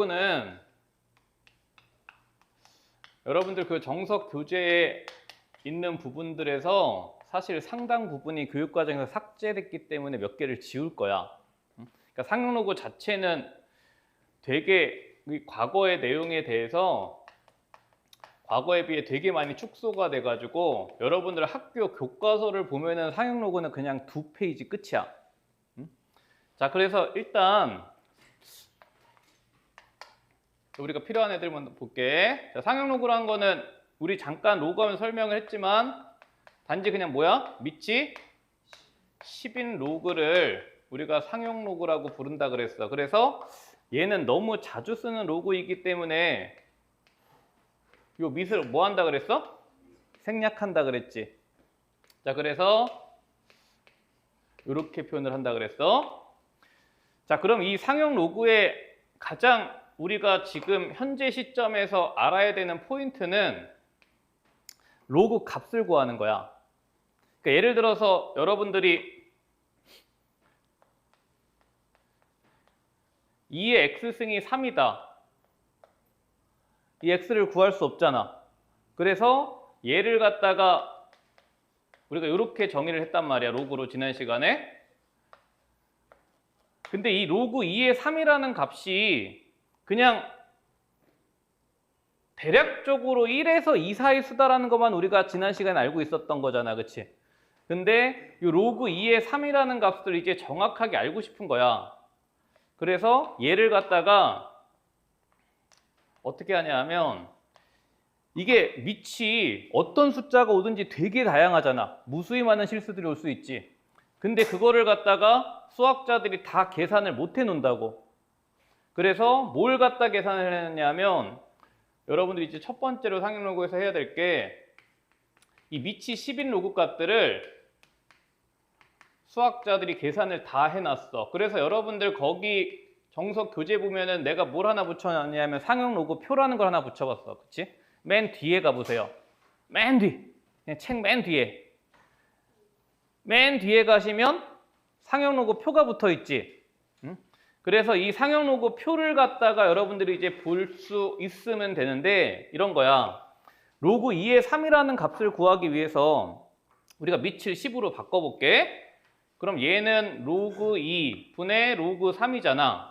이거는 여러분들 그 정석 교재에 있는 부분들에서 사실 상당 부분이 교육과정에서 삭제됐기 때문에 몇 개를 지울 거야. 그러니까 상용 로고 자체는 되게 과거의 내용에 대해서 과거에 비해 되게 많이 축소가 돼가지고 여러분들 학교 교과서를 보면은 상용 로고는 그냥 2페이지 끝이야. 자, 그래서 일단 우리가 필요한 애들 먼저 볼게. 자, 상용 로고라는 거는 우리 잠깐 로고하면 설명을 했지만 단지 그냥 뭐야? 밑이 10인 로그를 우리가 상용 로고라고 부른다 그랬어. 그래서 얘는 너무 자주 쓰는 로고이기 때문에 요 밑을 뭐 한다 그랬어? 생략한다 그랬지. 자, 그래서 이렇게 표현을 한다 그랬어. 자, 그럼 이 상용 로고의 가장 우리가 지금 현재 시점에서 알아야 되는 포인트는 로고 값을 구하는 거야. 그러니까 예를 들어서 여러분들이 2의 x승이 3이다. 이 x를 구할 수 없잖아. 그래서 얘를 갖다가 우리가 이렇게 정의를 했단 말이야. 로그로 지난 시간에. 근데 이 로그 2의 3이라는 값이 그냥 대략적으로 1에서 2 사이 수다라는 것만 우리가 지난 시간에 알고 있었던 거잖아. 그치? 근데 이 로그 2의 3이라는 값을 이제 정확하게 알고 싶은 거야. 그래서 얘를 갖다가 어떻게 하냐 하면 이게 밑이 어떤 숫자가 오든지 되게 다양하잖아. 무수히 많은 실수들이 올 수 있지. 근데 그거를 갖다가 수학자들이 다 계산을 못 해놓는다고. 그래서 뭘 갖다 계산을 했냐면 여러분들이 이제 첫 번째로 상용 로고에서 해야 될 게 이 밑이 10인 로그 값들을 수학자들이 계산을 다 해놨어. 그래서 여러분들 거기 정석 교재 보면은 내가 뭘 하나 붙여놨냐면 상용 로고 표라는 걸 하나 붙여봤어. 그치? 맨 뒤에 가보세요. 맨 뒤. 그냥 책 맨 뒤에. 맨 뒤에 가시면 상용 로고 표가 붙어 있지. 응? 그래서 이 상용 로고 표를 갖다가 여러분들이 이제 볼 수 있으면 되는데 이런 거야. 로그 2의 3이라는 값을 구하기 위해서 우리가 밑을 10으로 바꿔볼게. 그럼 얘는 로그 2 분의 로그 3이잖아.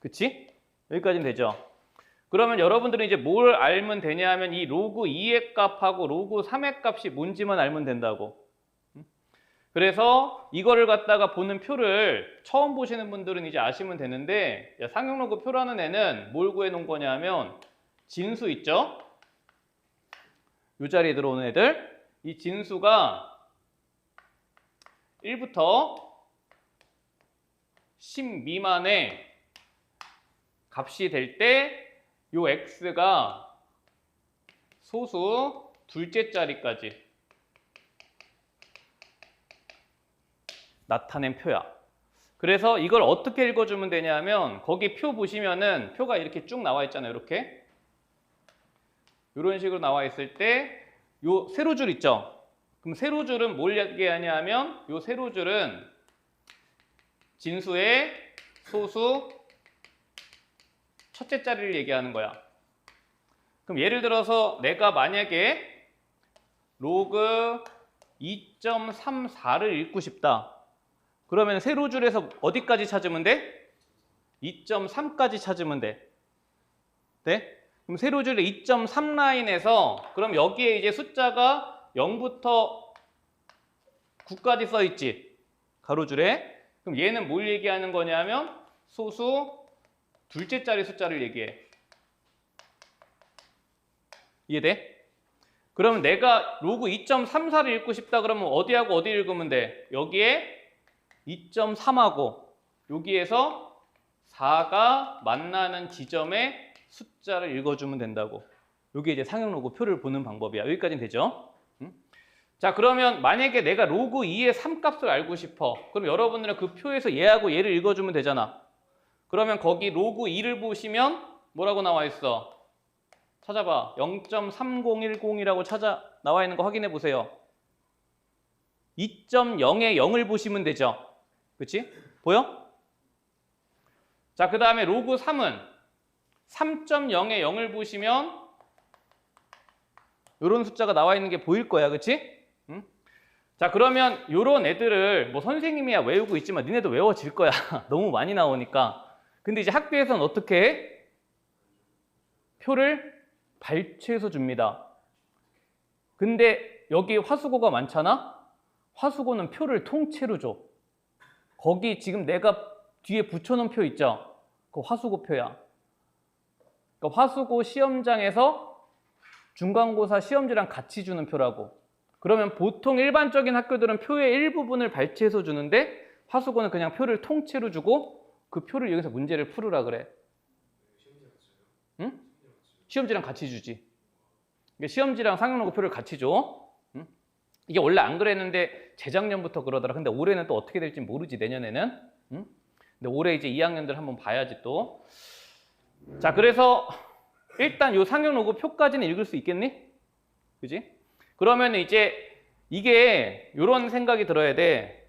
그치? 여기까지는 되죠? 그러면 여러분들은 이제 뭘 알면 되냐 하면 이 로그 2의 값하고 로그 3의 값이 뭔지만 알면 된다고. 그래서 이거를 갖다가 보는 표를 처음 보시는 분들은 이제 아시면 되는데 상용 로그 표라는 애는 뭘 구해 놓은 거냐 하면 진수 있죠? 이 자리에 들어오는 애들. 이 진수가 1부터 10 미만의 값이 될 때 요 x가 소수 둘째 자리까지 나타낸 표야. 그래서 이걸 어떻게 읽어주면 되냐면 거기 표 보시면은 표가 이렇게 쭉 나와 있잖아요. 이렇게 이런 식으로 나와 있을 때 요 세로줄 있죠. 그럼 세로줄은 뭘 얘기하냐 하면 요 세로줄은 진수의 소수 첫째 자리를 얘기하는 거야. 그럼 예를 들어서 내가 만약에 로그 2.34를 읽고 싶다. 그러면 세로줄에서 어디까지 찾으면 돼? 2.3까지 찾으면 돼. 네? 그럼 세로줄의 2.3 라인에서 그럼 여기에 이제 숫자가 0부터 9까지 써 있지. 가로줄에. 그럼 얘는 뭘 얘기하는 거냐면 소수 둘째 자리 숫자를 얘기해. 이해돼? 그러면 내가 로그 2.34를 읽고 싶다 그러면 어디하고 어디 읽으면 돼? 여기에 2.3하고 여기에서 4가 만나는 지점의 숫자를 읽어주면 된다고. 이게 이제 상용 로고 표를 보는 방법이야. 여기까지는 되죠? 자, 그러면 만약에 내가 로그 2의 3 값을 알고 싶어. 그럼 여러분들은 그 표에서 얘하고 얘를 읽어주면 되잖아. 그러면 거기 로그 2를 보시면 뭐라고 나와 있어? 찾아봐. 0.3010이라고 나와 있는 거 확인해 보세요. 2.0에 0을 보시면 되죠. 그치? 보여? 자, 그 다음에 로그 3은 3.0에 0을 보시면 이런 숫자가 나와 있는 게 보일 거야, 그치? 응? 자, 그러면 이런 애들을 뭐 선생님이야 외우고 있지만 니네도 외워질 거야. 너무 많이 나오니까. 근데 이제 학교에서는 어떻게 해? 표를 발췌해서 줍니다. 근데 여기 화수고가 많잖아? 화수고는 표를 통째로 줘. 거기 지금 내가 뒤에 붙여놓은 표 있죠? 그 화수고 표야. 그러니까 화수고 시험장에서 중간고사 시험지랑 같이 주는 표라고. 그러면 보통 일반적인 학교들은 표의 일부분을 발췌해서 주는데 화수고는 그냥 표를 통째로 주고 그 표를 여기서 문제를 풀으라 그래. 응? 시험지랑 같이 주지. 시험지랑 상용로고 표를 같이 줘. 응? 이게 원래 안 그랬는데 재작년부터 그러더라. 근데 올해는 또 어떻게 될지 모르지, 내년에는. 응? 근데 올해 이제 2학년들 한번 봐야지 또. 자, 그래서 일단 요 상용로고 표까지는 읽을 수 있겠니? 그지? 그러면 이제 이게 요런 생각이 들어야 돼.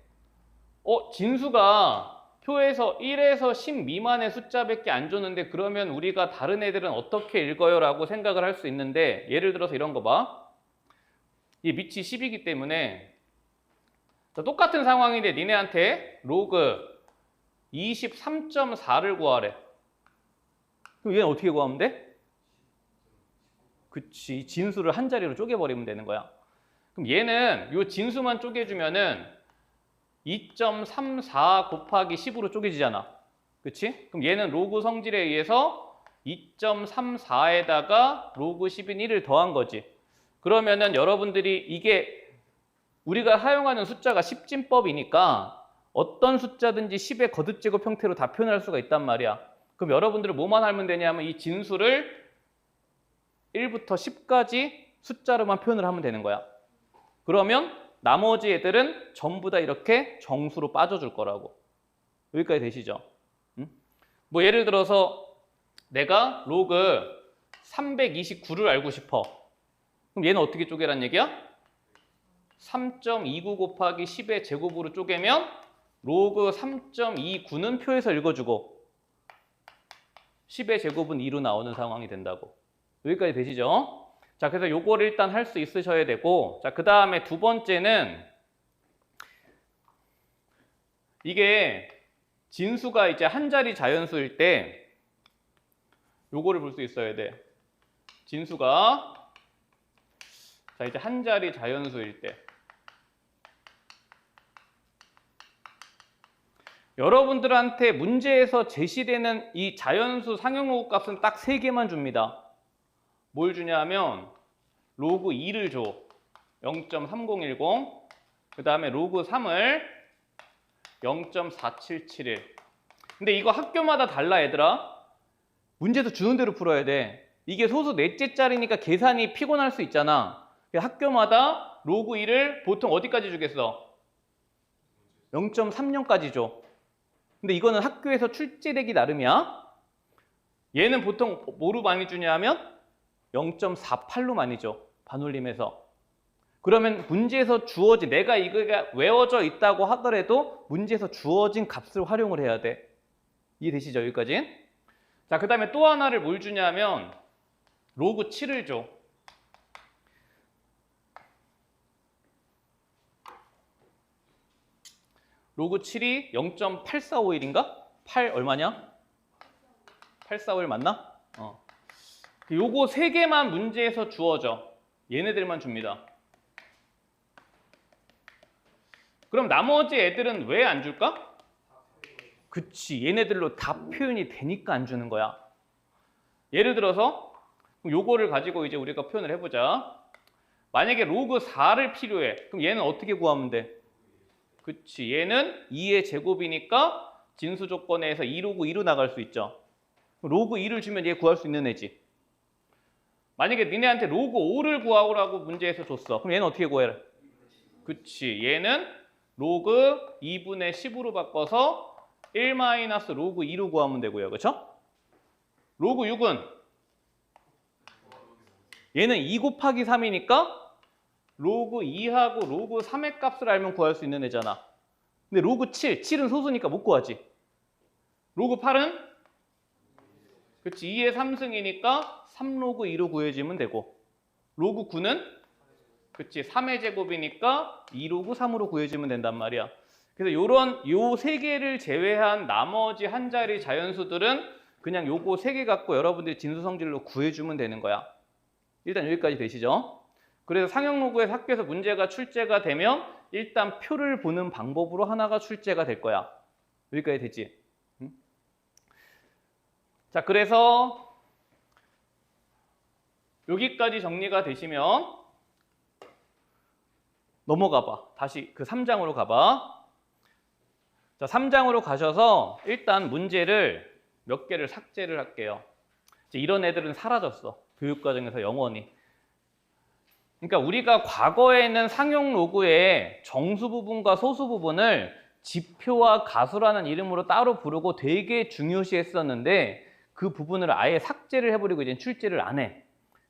진수가 표에서 1에서 10 미만의 숫자밖에 안 줬는데 그러면 우리가 다른 애들은 어떻게 읽어요? 라고 생각을 할 수 있는데 예를 들어서 이런 거 봐. 이 밑이 10이기 때문에 똑같은 상황인데 니네한테 로그 23.4를 구하래. 그럼 얘는 어떻게 구하면 돼? 그치, 진수를 한 자리로 쪼개버리면 되는 거야. 그럼 얘는 요 진수만 쪼개주면은 2.34 곱하기 10으로 쪼개지잖아. 그치? 그럼 얘는 로그 성질에 의해서 2.34에다가 로그 10인 1을 더한 거지. 그러면은 여러분들이 이게 우리가 사용하는 숫자가 10진법이니까 어떤 숫자든지 10의 거듭제곱 형태로 다 표현할 수가 있단 말이야. 그럼 여러분들은 뭐만 하면 되냐면 이 진수를 1부터 10까지 숫자로만 표현을 하면 되는 거야. 그러면 나머지 애들은 전부 다 이렇게 정수로 빠져줄 거라고. 여기까지 되시죠? 응? 뭐 예를 들어서 내가 로그 329를 알고 싶어. 그럼 얘는 어떻게 쪼개란 얘기야? 3.29 곱하기 10의 제곱으로 쪼개면 로그 3.29는 표에서 읽어주고 10의 제곱은 2로 나오는 상황이 된다고. 여기까지 되시죠? 자, 그래서 요거를 일단 할 수 있으셔야 되고, 자, 그 다음에 두 번째는 이게 진수가 이제 한 자리 자연수일 때 요거를 볼 수 있어야 돼. 진수가 자, 이제 한 자리 자연수일 때 여러분들한테 문제에서 제시되는 이 자연수 상용로그 값은 딱 3개만 줍니다. 뭘 주냐면 로그 2를 줘. 0.3010. 그 다음에 로그 3을 0.4771. 근데 이거 학교마다 달라, 얘들아. 문제도 주는 대로 풀어야 돼. 이게 소수 넷째짜리니까 계산이 피곤할 수 있잖아. 학교마다 로그 2를 보통 어디까지 주겠어? 0.30까지 줘. 근데 이거는 학교에서 출제되기 나름이야. 얘는 보통 뭐로 많이 주냐면 0.48로 많이 줘. 반올림해서. 그러면 문제에서 주어진, 내가 이거가 외워져 있다고 하더라도 문제에서 주어진 값을 활용을 해야 돼. 이해되시죠? 여기까지? 자, 그 다음에 또 하나를 뭘 주냐면 로그 7을 줘. 로그 7이 0.8451인가? 8 얼마냐? 841 맞나? 요거 3개만 문제에서 주어져. 얘네들만 줍니다. 그럼 나머지 애들은 왜 안 줄까? 그치, 얘네들로 다 표현이 되니까 안 주는 거야. 예를 들어서 요거를 가지고 이제 우리가 표현을 해보자. 만약에 로그 4를 필요해. 그럼 얘는 어떻게 구하면 돼? 그치, 얘는 2의 제곱이니까 진수 조건에서 2로그 2로 나갈 수 있죠. 로그 2를 주면 얘 구할 수 있는 애지. 만약에 니네한테 로그 5를 구하라고 문제에서 줬어. 그럼 얘는 어떻게 구해라? 그치, 얘는 로그 2분의 10으로 바꿔서 1 마이너스 로그 2로 구하면 되고요. 그렇죠? 로그 6은 얘는 2 곱하기 3이니까 로그 2하고 로그 3의 값을 알면 구할 수 있는 애잖아. 근데 로그 7, 7은 소수니까 못 구하지. 로그 8은 그치? 2의 3승이니까 3로그 2로 구해지면 되고 로그 9는 그치? 3의 제곱이니까 2로그 3으로 구해지면 된단 말이야. 그래서 요 세 개를 제외한 나머지 한 자리 자연수들은 그냥 요거 세 개 갖고 여러분들이 진수성질로 구해주면 되는 거야. 일단 여기까지 되시죠? 그래서 상형로그에서 학교에서 문제가 출제가 되면 일단 표를 보는 방법으로 하나가 출제가 될 거야. 여기까지 되지? 응? 자, 그래서 여기까지 정리가 되시면 넘어가 봐. 다시 그 3장으로 가봐. 자, 3장으로 가셔서 일단 문제를 몇 개를 삭제를 할게요. 이제 이런 애들은 사라졌어. 교육과정에서 영원히. 그러니까 우리가 과거에는 상용 로그의 정수 부분과 소수 부분을 지표와 가수라는 이름으로 따로 부르고 되게 중요시했었는데 그 부분을 아예 삭제를 해버리고 이제 출제를 안 해.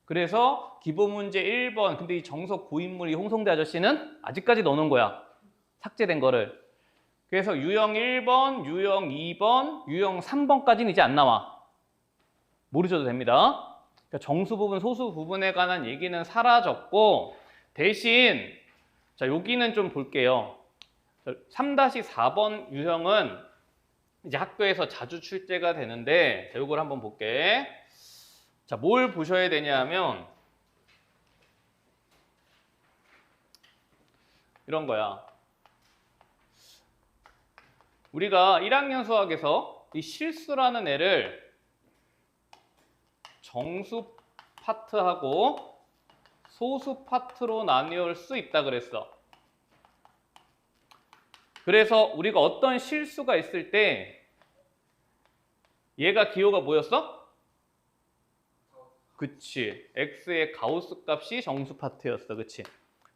그래서 기본 문제 1번, 근데 이 정석 고인물이 홍성대 아저씨는 아직까지 넣어놓은 거야. 삭제된 거를. 그래서 유형 1번, 유형 2번, 유형 3번까지는 이제 안 나와. 모르셔도 됩니다. 그러니까 정수 부분, 소수 부분에 관한 얘기는 사라졌고 대신 자 여기는 좀 볼게요. 3-4번 유형은 이제 학교에서 자주 출제가 되는데 자, 이걸 한번 볼게. 자, 뭘 보셔야 되냐면 이런 거야. 우리가 1학년 수학에서 이 실수라는 애를 정수 파트하고 소수 파트로 나눌 수 있다 그랬어. 그래서 우리가 어떤 실수가 있을 때 얘가 기호가 뭐였어? 그치. x의 가우스 값이 정수 파트였어. 그치.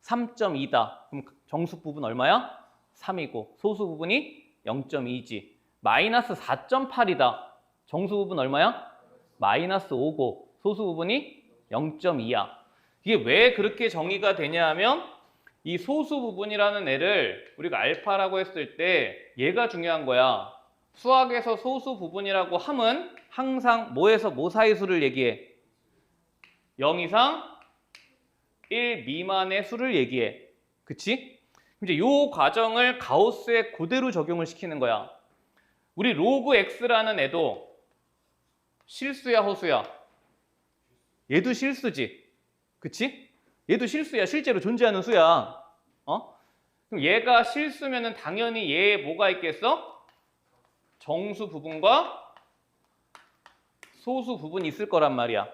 3.2다. 그럼 정수 부분 얼마야? 3이고 소수 부분이 0.2지. 마이너스 4.8이다. 정수 부분 얼마야? 마이너스 5고 소수 부분이 0.2야. 이게 왜 그렇게 정의가 되냐 하면 이 소수 부분이라는 애를 우리가 알파라고 했을 때 얘가 중요한 거야. 수학에서 소수 부분이라고 함은 항상 뭐에서 뭐 사이 수를 얘기해? 0 이상 1 미만의 수를 얘기해. 그치? 이제 요 과정을 가우스에 그대로 적용을 시키는 거야. 우리 로그 x라는 애도 실수야, 허수야? 얘도 실수지. 그치? 얘도 실수야. 실제로 존재하는 수야. 그럼 얘가 실수면은 당연히 얘에 뭐가 있겠어? 정수 부분과 소수 부분이 있을 거란 말이야.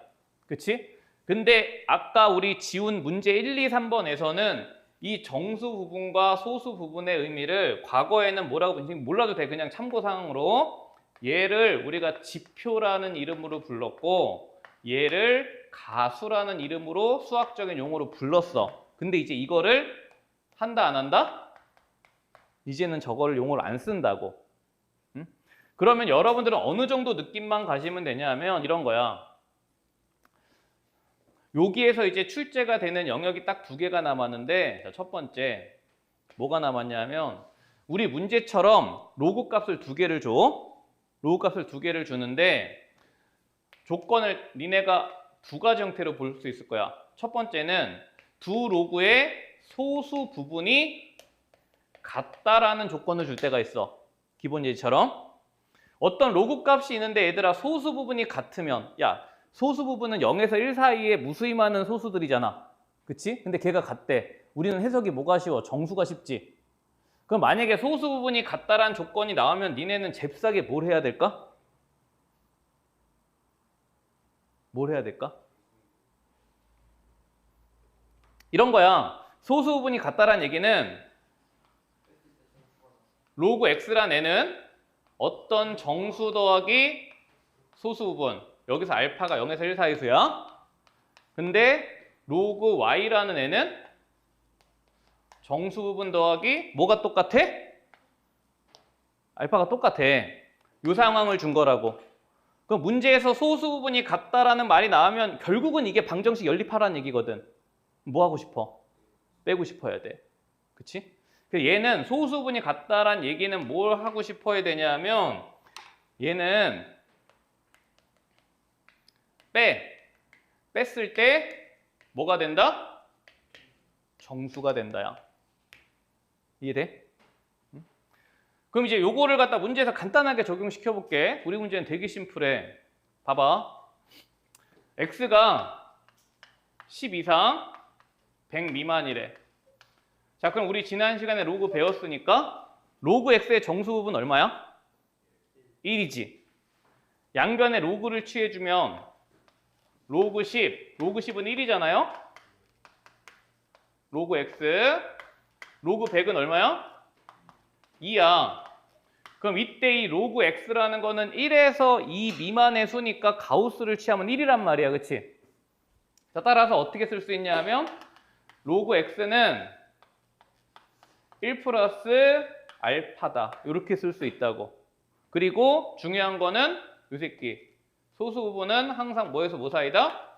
그치? 근데 아까 우리 지운 문제 1, 2, 3번에서는 이 정수 부분과 소수 부분의 의미를 과거에는 뭐라고 부르는지 몰라도 돼. 그냥 참고사항으로 얘를 우리가 지표라는 이름으로 불렀고 얘를 가수라는 이름으로 수학적인 용어로 불렀어. 근데 이제 이거를 한다 안 한다? 이제는 저거를 용어를 안 쓴다고. 응? 그러면 여러분들은 어느 정도 느낌만 가시면 되냐면 이런 거야. 여기에서 이제 출제가 되는 영역이 딱 두 개가 남았는데 첫 번째 뭐가 남았냐면 우리 문제처럼 로그 값을 두 개를 줘. 로그 값을 두 개를 주는데 조건을 니네가 두 가지 형태로 볼 수 있을 거야. 첫 번째는 두 로그의 소수 부분이 같다라는 조건을 줄 때가 있어. 기본 예처럼. 어떤 로그 값이 있는데 얘들아 소수 부분이 같으면 야 소수 부분은 0에서 1 사이에 무수히 많은 소수들이잖아. 그치? 근데 걔가 같대. 우리는 해석이 뭐가 쉬워? 정수가 쉽지. 그럼 만약에 소수 부분이 같다라는 조건이 나오면 니네는 잽싸게 뭘 해야 될까? 뭘 해야 될까? 이런 거야. 소수 부분이 같다라는 얘기는 로그 x란 애는 어떤 정수 더하기 소수 부분. 여기서 알파가 0에서 1 사이 수야. 근데 로그 y라는 애는 정수 부분 더하기 뭐가 똑같아? 알파가 똑같아. 이 상황을 준 거라고. 그럼 문제에서 소수 부분이 같다라는 말이 나오면 결국은 이게 방정식 연립하라는 얘기거든. 뭐 하고 싶어? 빼고 싶어야 돼. 그치? 얘는 소수 부분이 같다라는 얘기는 뭘 하고 싶어야 되냐면 얘는 뺐을 때 뭐가 된다? 정수가 된다야. 이해돼? 그럼 이제 요거를 갖다 문제에서 간단하게 적용시켜 볼게. 우리 문제는 되게 심플해. 봐봐. x가 10 이상 100 미만이래. 자, 그럼 우리 지난 시간에 로그 배웠으니까 로그 x의 정수 부분 얼마야? 1이지. 양변에 로그를 취해주면 로그 10, 로그 10은 1이잖아요? 로그 x, 로그 100은 얼마야? 2야. 그럼 이때 이 로그 x라는 거는 1에서 2 미만의 수니까 가우스를 취하면 1이란 말이야. 그치? 자, 따라서 어떻게 쓸 수 있냐 하면 로그 x는 1 플러스 알파다. 이렇게 쓸 수 있다고. 그리고 중요한 거는 이 새끼. 소수 부분은 항상 뭐에서 뭐 사이다?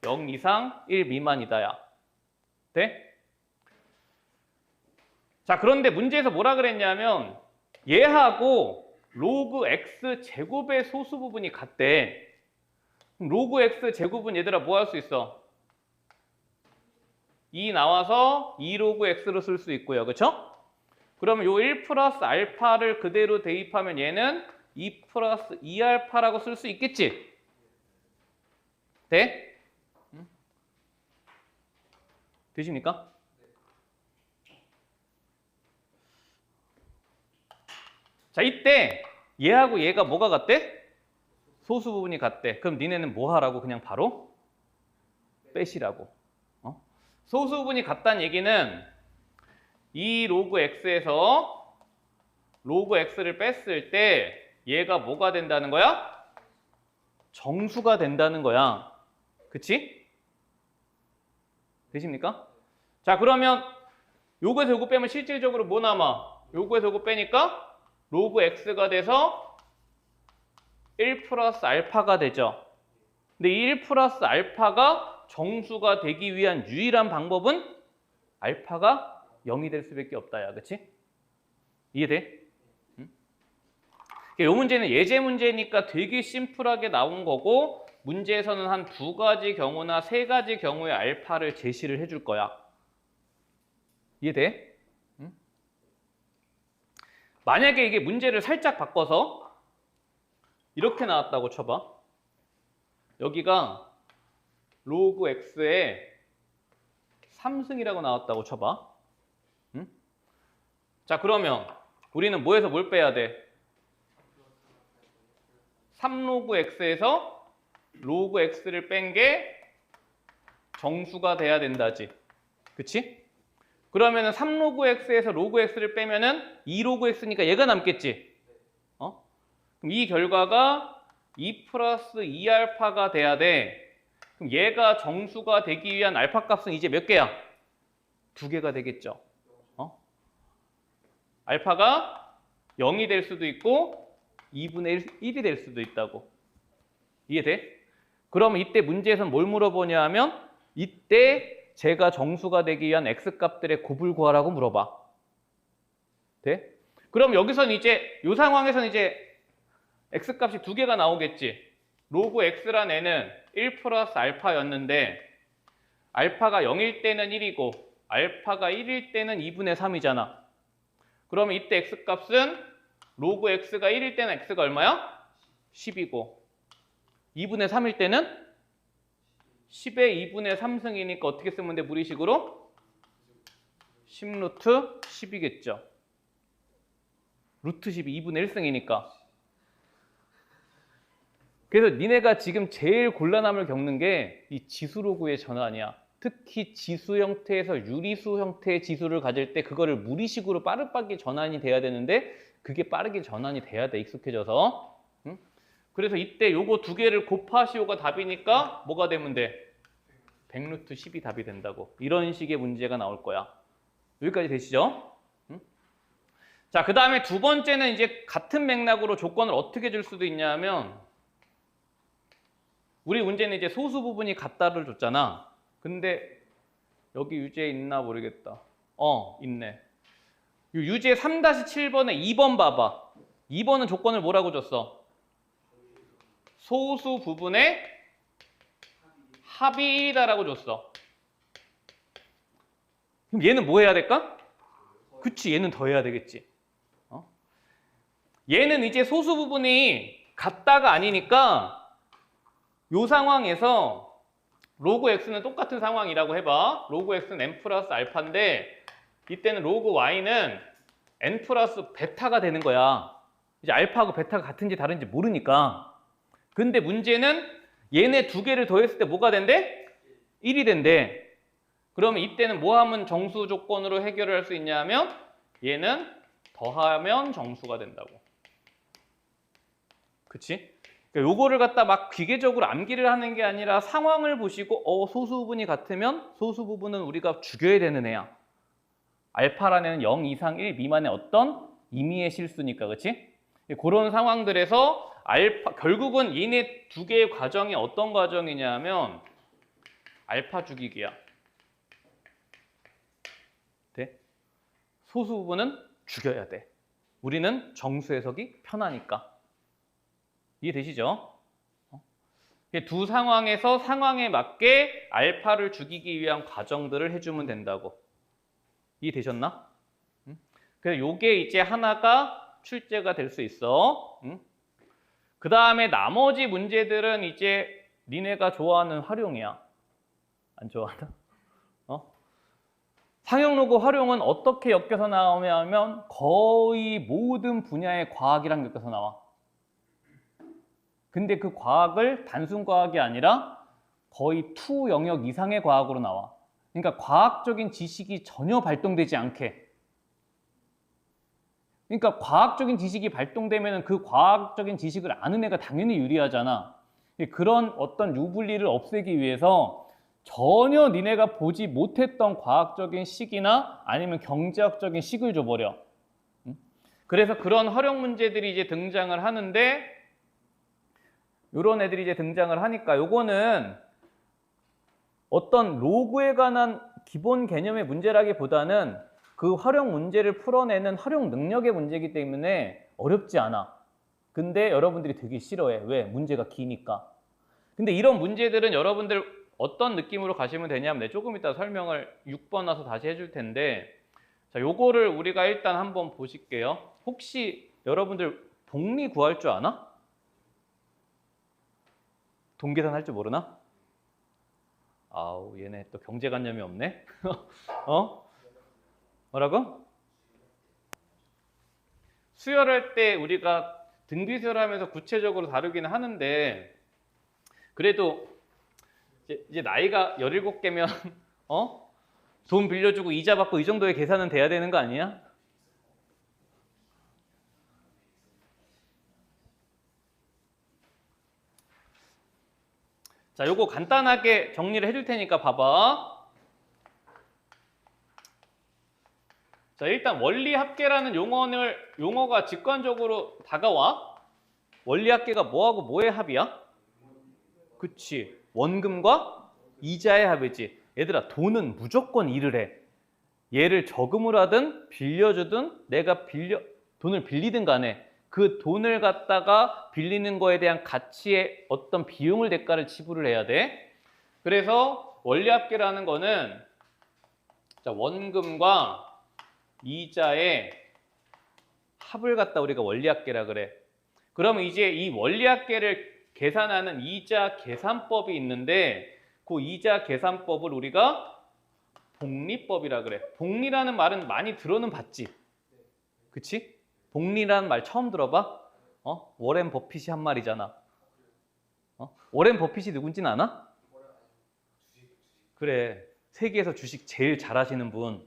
0 이상 1 미만이다야. 돼? 자, 그런데 문제에서 뭐라 그랬냐면 얘하고 로그 x 제곱의 소수 부분이 같대. 그럼 로그 x 제곱은 얘들아 뭐 할 수 있어? 2 나와서 2 로그 x로 쓸 수 있고요. 그쵸? 그러면 요 1 플러스 알파를 그대로 대입하면 얘는 2 플러스 2알파라고 쓸 수 있겠지? 돼? 되십니까? 자, 이때 얘하고 얘가 뭐가 같대? 소수 부분이 같대. 그럼 니네는 뭐 하라고? 그냥 바로 빼시라고. 소수 부분이 같다는 얘기는 이 로그 x에서 로그 x를 뺐을 때 얘가 뭐가 된다는 거야? 정수가 된다는 거야. 그치? 되십니까? 자, 그러면 요거에서 요거 빼면 실질적으로 뭐 남아? 요거에서 요거 빼니까 로그 x가 돼서 1 플러스 알파가 되죠. 근데 이 1 플러스 알파가 정수가 되기 위한 유일한 방법은 알파가 0이 될 수밖에 없다야. 그치? 이해돼? 응? 이 문제는 예제 문제니까 되게 심플하게 나온 거고 문제에서는 한 2가지 경우나 3가지 경우의 알파를 제시를 해줄 거야. 이해돼? 응? 만약에 이게 문제를 살짝 바꿔서 이렇게 나왔다고 쳐봐. 여기가 로그 x의 3승이라고 나왔다고 쳐봐. 응? 자, 그러면 우리는 뭐에서 뭘 빼야 돼? 3로그 x에서 로그 x를 뺀 게 정수가 돼야 된다지. 그치? 그러면은 3로그 x에서 로그 x를 빼면은 2로그 x니까 얘가 남겠지. 그럼 이 결과가 2 플러스 2알파가 돼야 돼. 그럼 얘가 정수가 되기 위한 알파 값은 이제 몇 개야? 2개가 되겠죠. 알파가 0이 될 수도 있고 2분의 1이 될 수도 있다고. 이해돼? 그러면 이때 문제에서는 뭘 물어보냐 하면 이때 제가 정수가 되기 위한 x값들의 곱을 구하라고 물어봐. 돼? 그럼 여기서는 이제 이 상황에서는 이제 x값이 2개가 나오겠지. 로그 x란 애는 1 플러스 알파였는데 알파가 0일 때는 1이고 알파가 1일 때는 2분의 3이잖아. 그러면 이때 x값은 로그 x가 1일 때는 x가 얼마야? 10이고 2분의 3일 때는 10의 2분의 3승이니까 어떻게 쓰면 돼? 무리식으로? 10루트 10이겠죠. 루트 10이 2분의 1승이니까. 그래서 니네가 지금 제일 곤란함을 겪는 게 이 지수로그의 전환이야. 특히 지수 형태에서 유리수 형태의 지수를 가질 때 그거를 무리식으로 빠르게 전환이 돼야 되는데 그게 빠르게 전환이 돼야 돼, 익숙해져서. 응? 그래서 이때 요거 2개를 곱하시오가 답이니까 뭐가 되면 돼? 100루트 10이 답이 된다고. 이런 식의 문제가 나올 거야. 여기까지 되시죠? 응? 자, 그 다음에 두 번째는 이제 같은 맥락으로 조건을 어떻게 줄 수도 있냐 하면 우리 문제는 이제 소수 부분이 같다를 줬잖아. 근데 여기 유제 있나 모르겠다. 있네. 이 유제 3-7번에 2번 봐봐. 2번은 조건을 뭐라고 줬어? 소수 부분의 합이다라고 줬어. 그럼 얘는 뭐 해야 될까? 그치, 얘는 더 해야 되겠지. 얘는 이제 소수 부분이 같다가 아니니까 이 상황에서 로그 x는 똑같은 상황이라고 해봐. 로그 x는 n 플러스 알파인데 이때는 로그 y는 n 플러스 베타가 되는 거야. 이제 알파하고 베타가 같은지 다른지 모르니까. 근데 문제는 얘네 두 개를 더했을 때 뭐가 된대? 1이 된대. 그러면 이때는 뭐 하면 정수 조건으로 해결을 할 수 있냐 하면 얘는 더하면 정수가 된다고. 그치? 그러니까 요거를 갖다 막 기계적으로 암기를 하는 게 아니라 상황을 보시고 소수 부분이 같으면 소수 부분은 우리가 죽여야 되는 애야. 알파라는 애는 0 이상 1 미만의 어떤 임의의 실수니까. 그치? 그런 상황들에서 결국은 얘네 두 개의 과정이 어떤 과정이냐 하면 알파 죽이기야. 돼? 소수 부분은 죽여야 돼. 우리는 정수 해석이 편하니까. 이해되시죠? 두 상황에서 상황에 맞게 알파를 죽이기 위한 과정들을 해주면 된다고. 이해되셨나? 그래서 요게 이제 하나가 출제가 될 수 있어. 그 다음에 나머지 문제들은 이제 니네가 좋아하는 활용이야. 안 좋아하나? 상용로그 활용은 어떻게 엮여서 나오냐면 거의 모든 분야의 과학이랑 엮여서 나와. 근데 그 과학을 단순 과학이 아니라 거의 투 영역 이상의 과학으로 나와. 그러니까 과학적인 지식이 전혀 발동되지 않게. 그러니까 과학적인 지식이 발동되면 그 과학적인 지식을 아는 애가 당연히 유리하잖아. 그런 어떤 유불리를 없애기 위해서 전혀 니네가 보지 못했던 과학적인 식이나 아니면 경제학적인 식을 줘버려. 그래서 그런 활용 문제들이 이제 등장을 하는데 이런 애들이 이제 등장을 하니까 요거는 어떤 로그에 관한 기본 개념의 문제라기보다는 그 활용 문제를 풀어내는 활용 능력의 문제이기 때문에 어렵지 않아. 근데 여러분들이 되게 싫어해. 왜? 문제가 기니까. 근데 이런 문제들은 여러분들 어떤 느낌으로 가시면 되냐면 내가 조금 이따 설명을 6번 와서 다시 해줄 텐데 자, 요거를 우리가 일단 한번 보실게요. 혹시 여러분들 복리 구할 줄 아나? 동계산 할 줄 모르나? 아우 얘네 또 경제관념이 없네. 뭐라고? 수열할 때 우리가 등비수열하면서 구체적으로 다루기는 하는데 그래도 이제 나이가 17개면 돈 빌려주고 이자 받고 이 정도의 계산은 돼야 되는 거 아니야? 자, 요거 간단하게 정리를 해줄 테니까 봐봐. 자, 일단 원리합계라는 용어가 직관적으로 다가와. 원리합계가 뭐하고 뭐의 합이야? 그치. 원금과 이자의 합이지. 얘들아, 돈은 무조건 일을 해. 얘를 저금을 하든 빌려주든 내가 돈을 빌리든 간에 그 돈을 갖다가 빌리는 거에 대한 가치의 어떤 비용을 대가를 지불을 해야 돼. 그래서 원리합계라는 거는 자, 원금과 이자의 합을 갖다 우리가 원리합계라 그래. 그러면 이제 이 원리합계를 계산하는 이자 계산법이 있는데 그 이자 계산법을 우리가 복리법이라 그래. 복리라는 말은 많이 들어는 봤지. 그치? 복리라는 말 처음 들어봐? 워렌 버핏이 한 말이잖아. 워렌 버핏이 누군지는 아나? 그래. 세계에서 주식 제일 잘하시는 분.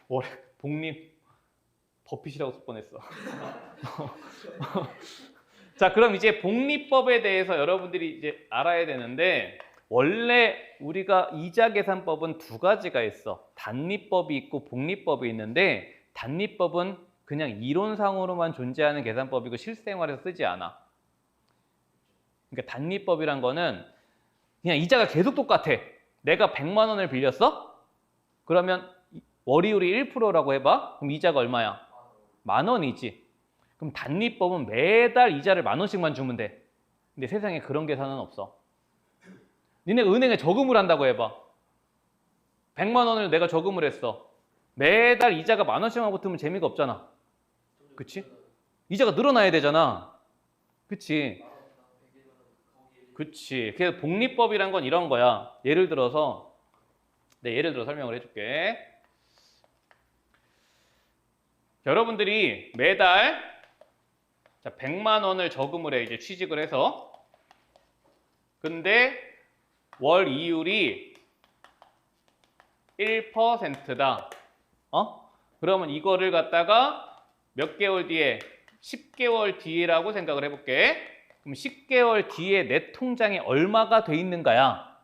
워렌 복리 버핏이라고 쓸 뻔했어. 자, 그럼 이제 복리법에 대해서 여러분들이 이제 알아야 되는데 원래 우리가 이자 계산법은 두 가지가 있어. 단리법이 있고 복리법이 있는데 단리법은 그냥 이론상으로만 존재하는 계산법이고 실생활에서 쓰지 않아. 그러니까 단리법이란 거는 그냥 이자가 계속 똑같아. 내가 100만 원을 빌렸어? 그러면 월이율이 1%라고 해봐. 그럼 이자가 얼마야? 10,000원이지. 그럼 단리법은 매달 이자를 10,000원씩만 주면 돼. 근데 세상에 그런 계산은 없어. 니네 은행에 저금을 한다고 해봐. 100만 원을 내가 저금을 했어. 매달 이자가 10,000원씩만 붙으면 재미가 없잖아. 그치? 이자가 늘어나야 되잖아. 그치? 그치. 그래서 복리법이란 건 이런 거야. 예를 들어서 예를 들어 설명을 해줄게. 여러분들이 매달 100만 원을 저금을 해, 이제 취직을 해서. 근데 월 이율이 1%다. 그러면 이거를 갖다가 몇 개월 뒤에? 10개월 뒤라고 생각을 해볼게. 그럼 10개월 뒤에 내 통장에 얼마가 돼 있는가야?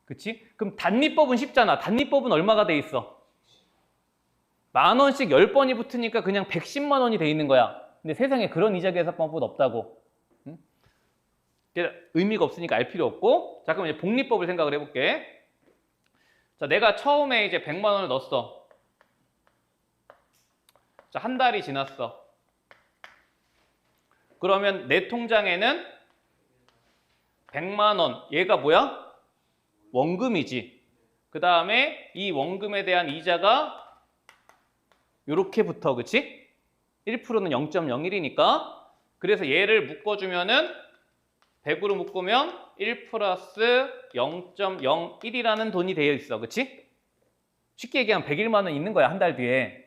그치? 그럼 단리법은 쉽잖아. 단리법은 얼마가 돼 있어? 10,000원씩 10번이 붙으니까 그냥 110만 원이 돼 있는 거야. 근데 세상에 그런 이자 계산법은 없다고. 응? 의미가 없으니까 알 필요 없고. 자, 그럼 이제 복리법을 생각을 해볼게. 자, 내가 처음에 이제 100만 원을 넣었어. 자, 한 달이 지났어. 그러면 내 통장에는 100만 원. 얘가 뭐야? 원금이지. 그 다음에 이 원금에 대한 이자가 요렇게 붙어, 그치? 1%는 0.01이니까. 그래서 얘를 묶어주면은 100으로 묶으면 1 플러스 0.01이라는 돈이 되어 있어, 그치? 쉽게 얘기하면 101만 원 있는 거야, 한 달 뒤에.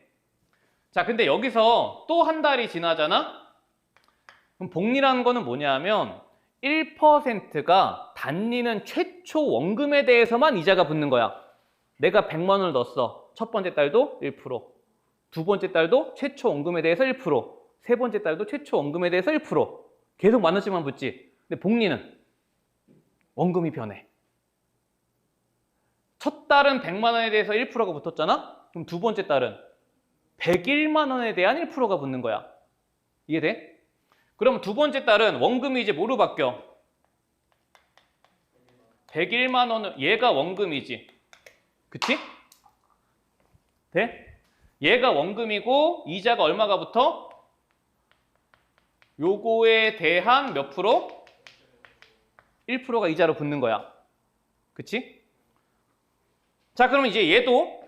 자, 근데 여기서 또 한 달이 지나잖아? 그럼 복리라는 거는 뭐냐면 1%가 단리는 최초 원금에 대해서만 이자가 붙는 거야. 내가 100만 원을 넣었어. 첫 번째 달도 1%, 두 번째 달도 최초 원금에 대해서 1%, 세 번째 달도 최초 원금에 대해서 1%. 계속 10,000원씩만 붙지. 근데 복리는 원금이 변해. 첫 달은 100만 원에 대해서 1%가 붙었잖아? 그럼 두 번째 달은 101만 원에 대한 1%가 붙는 거야. 이해돼? 그럼 두 번째 달은 원금이 이제 뭐로 바뀌어? 101만 원은 얘가 원금이지. 그치? 돼? 얘가 원금이고 이자가 얼마가 붙어? 요거에 대한 몇 프로? 1%가 이자로 붙는 거야. 그치? 자, 그러면 이제 얘도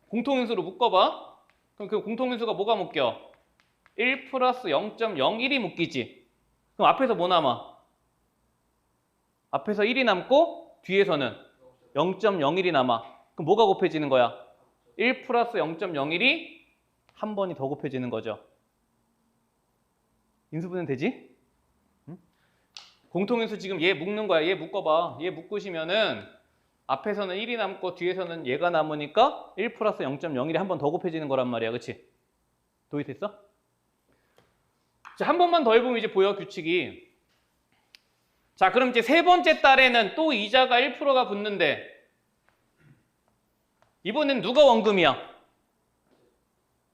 공통인수로 묶어봐. 그럼 그 공통인수가 뭐가 묶여? 1 플러스 0.01이 묶이지. 그럼 앞에서 뭐 남아? 앞에서 1이 남고 뒤에서는 0.01이 남아. 그럼 뭐가 곱해지는 거야? 1 플러스 0.01이 한 번이 더 곱해지는 거죠. 인수분해 되지? 응? 공통인수 지금 얘 묶는 거야. 얘 묶어봐. 얘 묶으시면은 앞에서는 1이 남고 뒤에서는 얘가 남으니까 1 플러스 0.01이 한 번 더 곱해지는 거란 말이야. 그치? 도입됐어? 자, 한 번만 더 해보면 이제 보여, 규칙이. 자, 그럼 이제 세 번째 달에는 또 이자가 1%가 붙는데 이번엔 누가 원금이야?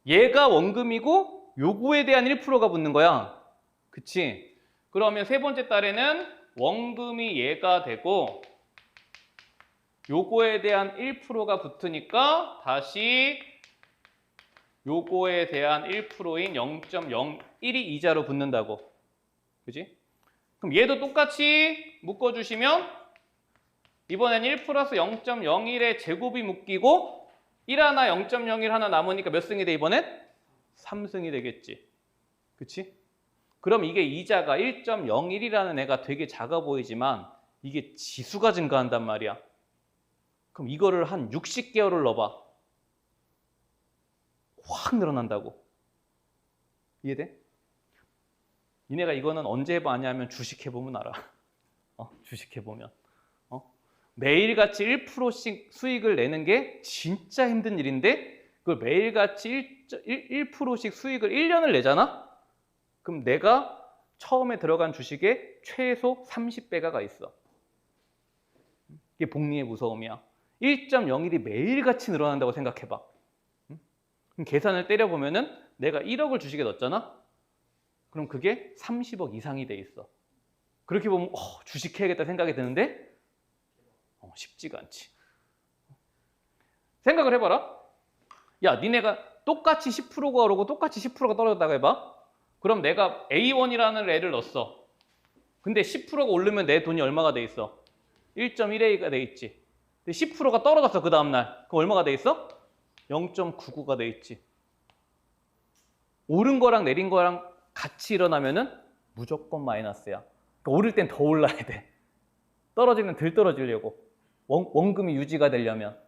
얘가 원금이고 요거에 대한 1%가 붙는 거야. 그치? 그러면 세 번째 달에는 원금이 얘가 되고 요거에 대한 1%가 붙으니까 다시 요거에 대한 1%인 0.01이 이자로 붙는다고. 그지? 그럼 얘도 똑같이 묶어주시면 이번엔 1 플러스 0.01의 제곱이 묶이고 1 하나 0.01 하나 남으니까 몇 승이 돼 이번엔? 3승이 되겠지. 그치? 그럼 이게 이자가 1.01이라는 애가 되게 작아 보이지만 이게 지수가 증가한단 말이야. 그럼 이거를 한 60개월을 넣어봐. 확 늘어난다고. 이해돼? 니네가 이거는 언제 해봤냐면 주식해보면 알아. 주식해보면. 매일같이 1%씩 수익을 내는 게 진짜 힘든 일인데 그걸 매일같이 1%씩 수익을 1년을 내잖아? 그럼 내가 처음에 들어간 주식에 최소 30배가가 있어. 이게 복리의 무서움이야. 1.01이 매일같이 늘어난다고 생각해봐. 그럼 계산을 때려보면은 내가 1억을 주식에 넣었잖아? 그럼 그게 30억 이상이 돼 있어. 그렇게 보면 주식해야겠다 생각이 드는데 쉽지가 않지. 생각을 해봐라. 야, 니네가 똑같이 10%가 오르고 똑같이 10%가 떨어졌다고 해봐. 그럼 내가 A1이라는 애를 넣었어. 근데 10%가 오르면 내 돈이 얼마가 돼 있어? 1.1A가 돼 있지. 근데 10%가 떨어졌어 그 다음날. 그럼 얼마가 돼 있어? 0.99가 돼 있지. 오른 거랑 내린 거랑 같이 일어나면은 무조건 마이너스야. 그러니까 오를 땐 더 올라야 돼. 떨어지면 덜 떨어지려고. 원금이 유지가 되려면.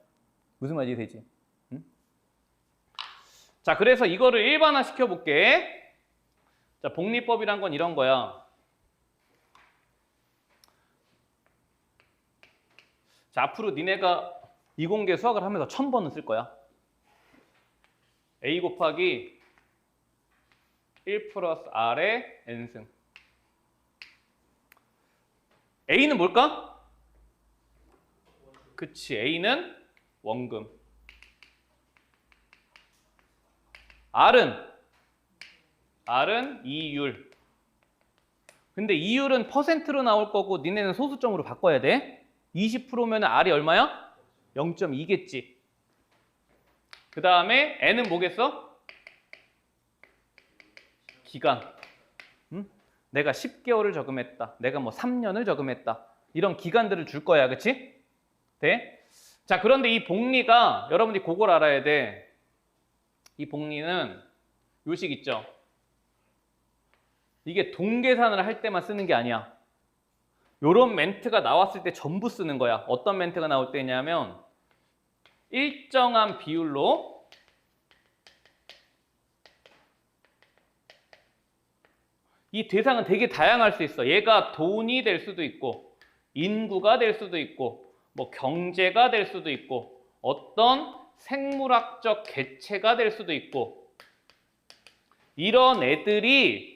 무슨 말인지 되지? 응? 자, 그래서 이거를 일반화 시켜볼게. 자, 복리법이란 건 이런 거야. 자, 앞으로 니네가 이공계 수학을 하면서 1000번은 쓸 거야. A 곱하기 1 플러스 R의 N승. A는 뭘까? 그치, A는 원금. R은 이율. 근데 이율은 퍼센트로 나올 거고 니네는 소수점으로 바꿔야 돼. 20%면 R이 얼마야? 0.2겠지. 그 다음에 N은 뭐겠어? 기간. 응? 내가 10개월을 저금했다. 내가 뭐 3년을 저금했다. 이런 기간들을 줄 거야. 그치? 돼? 자, 그런데 이 복리가 여러분들이 그걸 알아야 돼. 이 복리는 요식 있죠? 이게 동계산을 할 때만 쓰는 게 아니야. 요런 멘트가 나왔을 때 전부 쓰는 거야. 어떤 멘트가 나올 때냐면 일정한 비율로 이 대상은 되게 다양할 수 있어. 얘가 돈이 될 수도 있고 인구가 될 수도 있고 뭐 경제가 될 수도 있고 어떤 생물학적 개체가 될 수도 있고 이런 애들이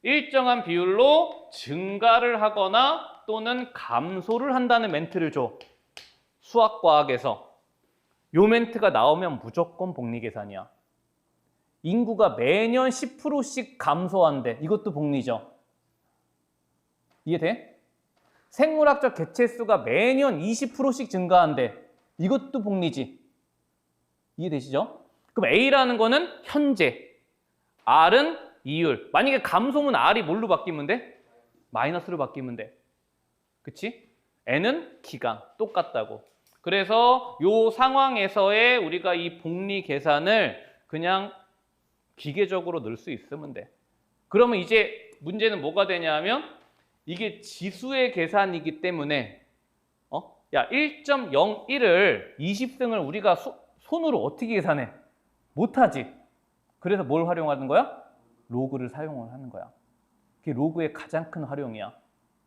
일정한 비율로 증가를 하거나 또는 감소를 한다는 멘트를 줘. 수학과학에서. 요 멘트가 나오면 무조건 복리계산이야. 인구가 매년 10%씩 감소한대. 이것도 복리죠. 이해돼? 생물학적 개체수가 매년 20%씩 증가한대. 이것도 복리지. 이해되시죠? 그럼 A라는 거는 현재, R은 이율. 만약에 감소면 R이 뭘로 바뀌면 돼? 마이너스로 바뀌면 돼. 그치? N은 기간. 똑같다고. 그래서 요 상황에서의 우리가 이 복리 계산을 그냥 기계적으로 넣을 수 있으면 돼. 그러면 이제 문제는 뭐가 되냐면 이게 지수의 계산이기 때문에 야 1.01을 20승을 우리가 손으로 어떻게 계산해? 못하지. 그래서 뭘 활용하는 거야? 로그를 사용을 하는 거야. 그게 로그의 가장 큰 활용이야.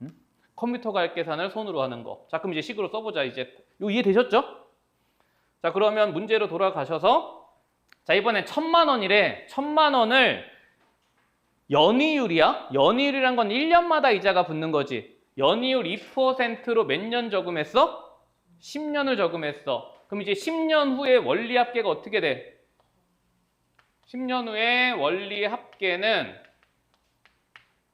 응? 컴퓨터가 할 계산을 손으로 하는 거. 자, 그럼 이제 식으로 써보자. 이제 이거 이해되셨죠? 자, 그러면 문제로 돌아가셔서 자, 이번엔 1000만 원이래. 1000만 원을 연이율이야? 연이율이란 건 1년마다 이자가 붙는 거지. 연이율 2%로 몇 년 저금했어? 10년을 저금했어. 그럼 이제 10년 후에 원리 합계가 어떻게 돼? 10년 후에 원리 합계는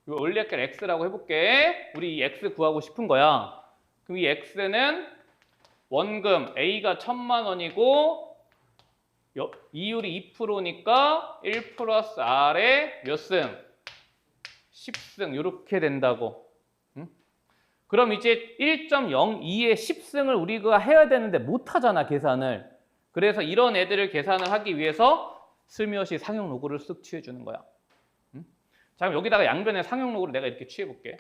원리 합계를 x라고 해볼게. 우리 이 x 구하고 싶은 거야. 그럼 이 x는 원금 A가 1000만 원이고 이율이 2%니까 1 플러스 R에 몇 승? 10승 이렇게 된다고. 응? 그럼 이제 1.02의 10승을 우리가 해야 되는데 못하잖아 계산을. 그래서 이런 애들을 계산을 하기 위해서 슬며시 상용 로그를 쓱 취해주는 거야. 응? 자, 그럼 여기다가 양변의 상용 로그를 내가 이렇게 취해볼게.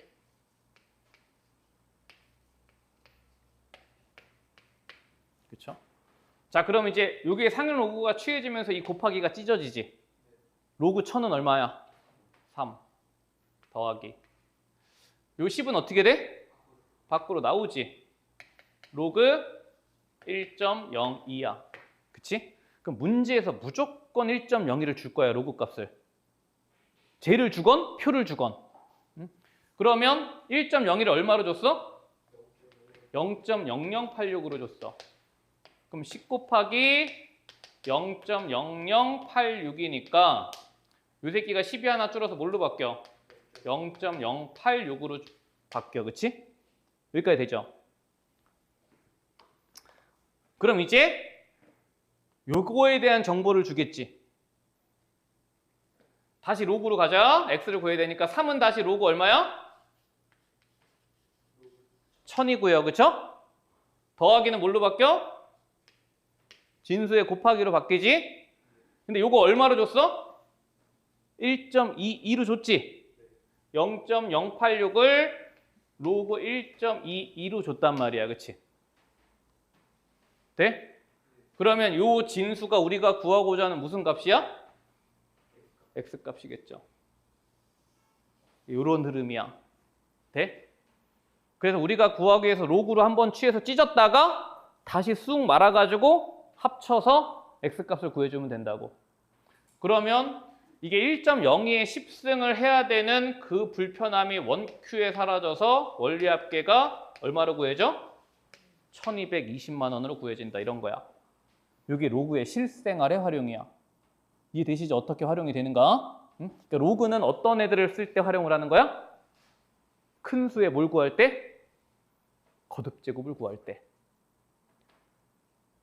그렇죠? 자, 그럼 이제 여기에 상용 로그가 취해지면서 이 곱하기가 찢어지지. 로그 1000은 얼마야? 3 더하기. 요 10은 어떻게 돼? 밖으로 나오지. 로그 1.02야. 그치? 그럼 문제에서 무조건 1.02를 줄 거야, 로그 값을. 제를 주건 표를 주건. 응? 그러면 1.02를 얼마로 줬어? 0.0086으로 줬어. 그럼 10 곱하기 0.0086이니까 요 새끼가 10이 하나 줄어서 뭘로 바뀌어? 0.086으로 바뀌어. 그치? 여기까지 되죠? 그럼 이제 요거에 대한 정보를 주겠지. 다시 로그로 가자. x를 구해야 되니까 3은 다시 로그 얼마야? 1000이고요. 그쵸? 더하기는 뭘로 바뀌어? 진수의 곱하기로 바뀌지? 근데 요거 얼마로 줬어? 1.22로 줬지? 0.086을 로그 1.22로 줬단 말이야. 그치? 돼? 그러면 요 진수가 우리가 구하고자 하는 무슨 값이야? x값이겠죠. 요런 흐름이야. 돼? 그래서 우리가 구하기 위해서 로그로 한번 취해서 찢었다가 다시 쑥 말아가지고 합쳐서 x값을 구해주면 된다고. 그러면 이게 1.02의 10승을 해야 되는 그 불편함이 원Q에 사라져서 원리합계가 얼마로 구해져? 1220만 원으로 구해진다 이런 거야. 이게 로그의 실생활의 활용이야. 이해되시죠? 어떻게 활용이 되는가? 응? 그러니까 로그는 어떤 애들을 쓸 때 활용을 하는 거야? 큰 수의 뭘 구할 때? 거듭제곱을 구할 때.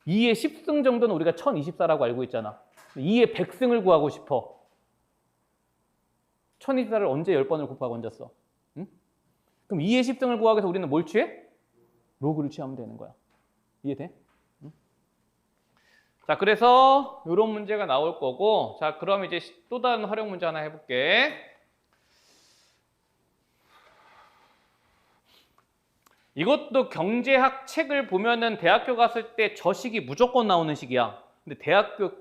2의 10승 정도는 우리가 1024라고 알고 있잖아. 2의 100승을 구하고 싶어. 1024를 언제 10번을 곱하고 얹었어? 응? 그럼 2의 10승을 구하기 위해서 우리는 뭘 취해? 로그를 취하면 되는 거야. 이해돼? 응? 자, 그래서 이런 문제가 나올 거고, 자, 그럼 이제 또 다른 활용 문제 하나 해볼게. 이것도 경제학 책을 보면은 대학교 갔을 때 저 식이 무조건 나오는 식이야. 근데 대학교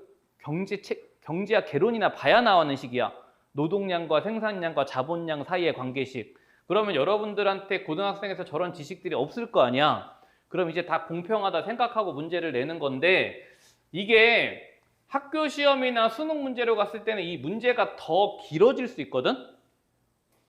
경제학 개론이나 봐야 나오는 식이야. 노동량과 생산량과 자본량 사이의 관계식. 그러면 여러분들한테 고등학생에서 저런 지식들이 없을 거 아니야. 그럼 이제 다 공평하다 생각하고 문제를 내는 건데 이게 학교 시험이나 수능 문제로 갔을 때는 이 문제가 더 길어질 수 있거든.